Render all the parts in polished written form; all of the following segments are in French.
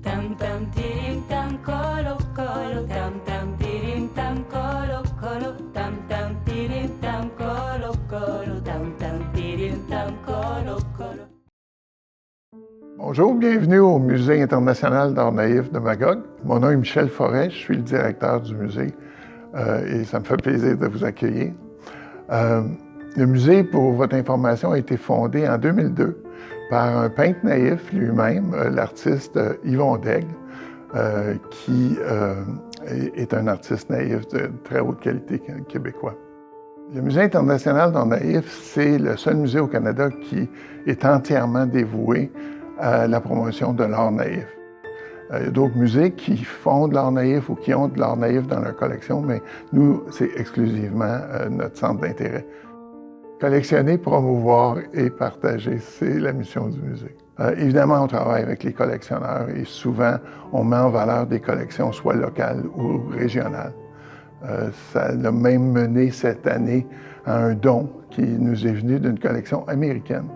Tam tam tirim tam colo colo tam tam tirim tam colo colo tam tam tirim tam colo colo tam tam tirim tam colo colo. Bonjour, bienvenue au Musée international d'art naïf de Magog. Mon nom est Michel Forêt, je suis le directeur du musée et ça me fait plaisir de vous accueillir. Le musée, pour votre information, a été fondé en 2002 par un peintre naïf lui-même, l'artiste Yvon Daigle, qui est un artiste naïf de très haute qualité québécois. Le Musée international d'art naïf, c'est le seul musée au Canada qui est entièrement dévoué à la promotion de l'art naïf. Il y a d'autres musées qui font de l'art naïf ou qui ont de l'art naïf dans leur collection, mais nous, c'est exclusivement notre centre d'intérêt. Collectionner, promouvoir et partager, c'est la mission du musée. Évidemment, on travaille avec les collectionneurs et souvent, on met en valeur des collections soit locales ou régionales. Ça a même mené cette année à un don qui nous est venu d'une collection américaine,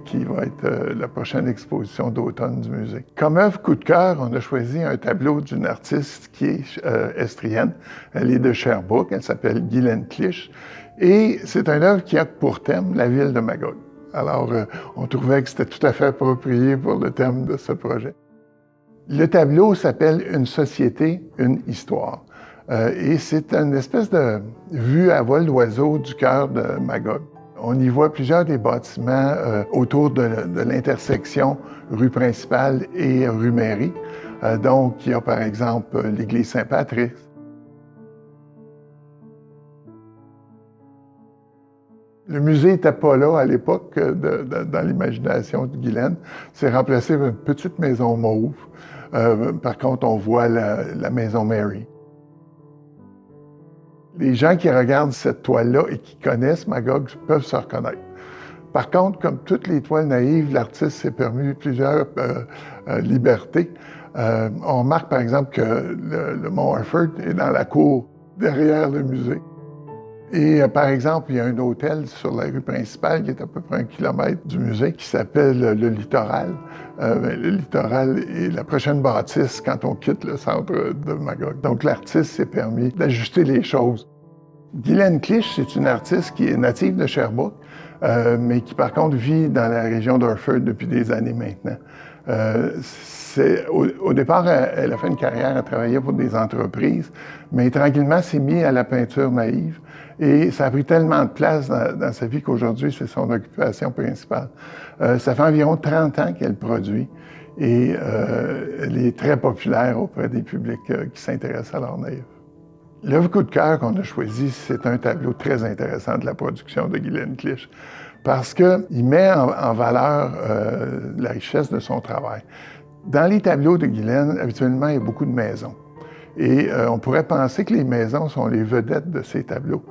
qui va être la prochaine exposition d'automne du musée. Comme œuvre coup de cœur, on a choisi un tableau d'une artiste qui est estrienne. Elle est de Sherbrooke, elle s'appelle Guylaine Clich. Et c'est une œuvre qui a pour thème la ville de Magog. Alors, on trouvait que c'était tout à fait approprié pour le thème de ce projet. Le tableau s'appelle « Une société, une histoire ». Et c'est une espèce de vue à vol d'oiseau du cœur de Magog. On y voit plusieurs des bâtiments autour de l'intersection rue principale et rue Mairie. Donc, il y a par exemple l'église Saint-Patrice. Le musée n'était pas là à l'époque dans l'imagination de Guylaine. C'est remplacé par une petite maison mauve. Par contre, on voit la maison Mary. Les gens qui regardent cette toile-là et qui connaissent Magog peuvent se reconnaître. Par contre, comme toutes les toiles naïves, l'artiste s'est permis plusieurs libertés. On remarque par exemple que le mont Harford est dans la cour derrière le musée. Et par exemple, il y a un hôtel sur la rue principale qui est à peu près 1 kilomètre du musée qui s'appelle le Littoral. Le Littoral est la prochaine bâtisse quand on quitte le centre de Magog. Donc l'artiste s'est permis d'ajuster les choses. Guylaine Clich, c'est une artiste qui est native de Sherbrooke, mais qui par contre vit dans la région d'Harford depuis des années maintenant. Au départ, elle a fait une carrière à travailler pour des entreprises, mais tranquillement s'est mise à la peinture naïve. Et ça a pris tellement de place dans sa vie qu'aujourd'hui, c'est son occupation principale. Ça fait environ 30 ans qu'elle produit et elle est très populaire auprès des publics qui s'intéressent à l'art naïf. L'œuvre coup de cœur qu'on a choisi, c'est un tableau très intéressant de la production de Guylaine Clich parce qu'il met en valeur la richesse de son travail. Dans les tableaux de Guylaine, habituellement, il y a beaucoup de maisons. Et on pourrait penser que les maisons sont les vedettes de ces tableaux.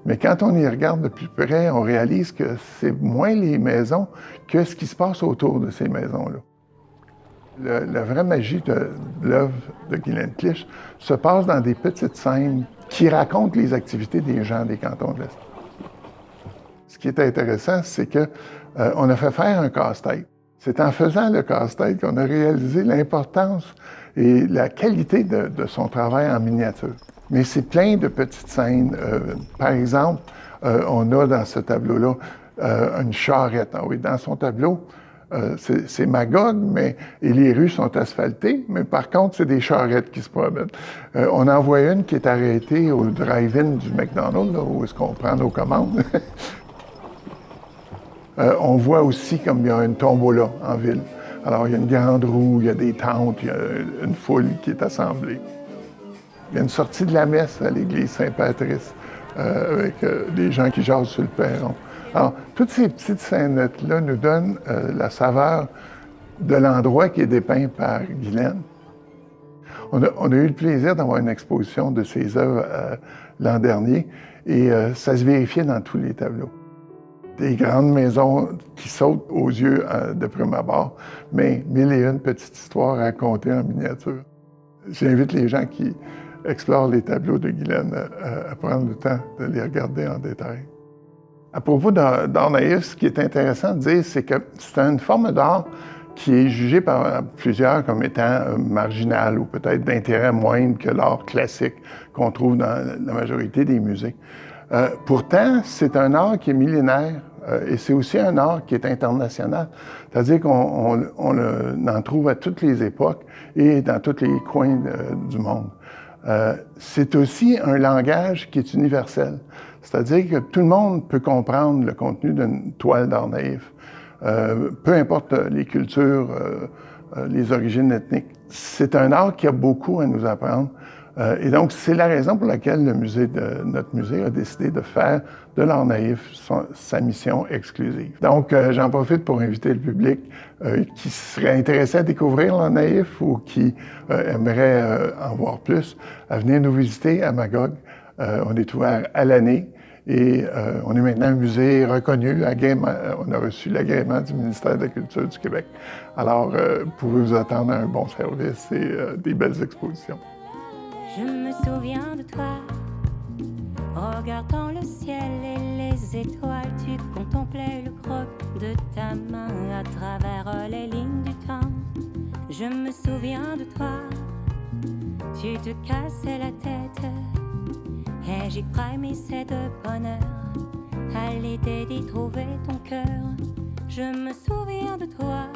Mais quand on y regarde de plus près, on réalise que c'est moins les maisons que ce qui se passe autour de ces maisons-là. La vraie magie de l'œuvre de Guylaine Clich se passe dans des petites scènes qui racontent les activités des gens des cantons de l'Est. Ce qui est intéressant, c'est qu'on a fait faire un casse-tête. C'est en faisant le casse-tête qu'on a réalisé l'importance et la qualité de son travail en miniature. Mais c'est plein de petites scènes. Par exemple, on a dans ce tableau-là une charrette. Ah oui, dans son tableau, c'est Magog, et les rues sont asphaltées, mais par contre, c'est des charrettes qui se promènent. On en voit une qui est arrêtée au drive-in du McDonald's, là, où est-ce qu'on prend nos commandes. On voit aussi comme il y a une tombola en ville. Alors, il y a une grande roue, il y a des tentes, il y a une foule qui est assemblée. Il y a une sortie de la messe à l'église Saint-Patrice, avec des gens qui jasent sur le perron. Alors, toutes ces petites scénettes-là nous donnent la saveur de l'endroit qui est dépeint par Guylaine. On a eu le plaisir d'avoir une exposition de ses œuvres l'an dernier, et ça se vérifiait dans tous les tableaux. Des grandes maisons qui sautent aux yeux de prime abord, mais 1001 petites histoires racontées en miniature. J'invite les gens qui explorent les tableaux de Guylaine à prendre le temps de les regarder en détail. À propos d'art naïf, ce qui est intéressant de dire, c'est que c'est une forme d'art qui est jugé par plusieurs comme étant marginal ou peut-être d'intérêt moindre que l'art classique qu'on trouve dans la majorité des musées. Pourtant, c'est un art qui est millénaire et c'est aussi un art qui est international. C'est-à-dire qu'on en trouve à toutes les époques et dans tous les coins du monde. C'est aussi un langage qui est universel. C'est-à-dire que tout le monde peut comprendre le contenu d'une toile d'art naïf. Peu importe les cultures, les origines ethniques. C'est un art qui a beaucoup à nous apprendre. Et donc, c'est la raison pour laquelle notre musée a décidé de faire de l'art naïf sa mission exclusive. Donc, j'en profite pour inviter le public qui serait intéressé à découvrir l'art naïf ou qui aimerait en voir plus, à venir nous visiter à Magog. On est ouvert à l'année. Et on est maintenant un musée reconnu, on a reçu l'agrément du ministère de la Culture du Québec. Alors, vous pouvez vous attendre à un bon service et des belles expositions. Je me souviens de toi, regardant le ciel et les étoiles, tu contemplais le creux de ta main à travers les lignes du temps. Je me souviens de toi, tu te cassais la tête. Et j'y frémissais de bonheur à l'idée d'y trouver ton cœur. Je me souviens de toi.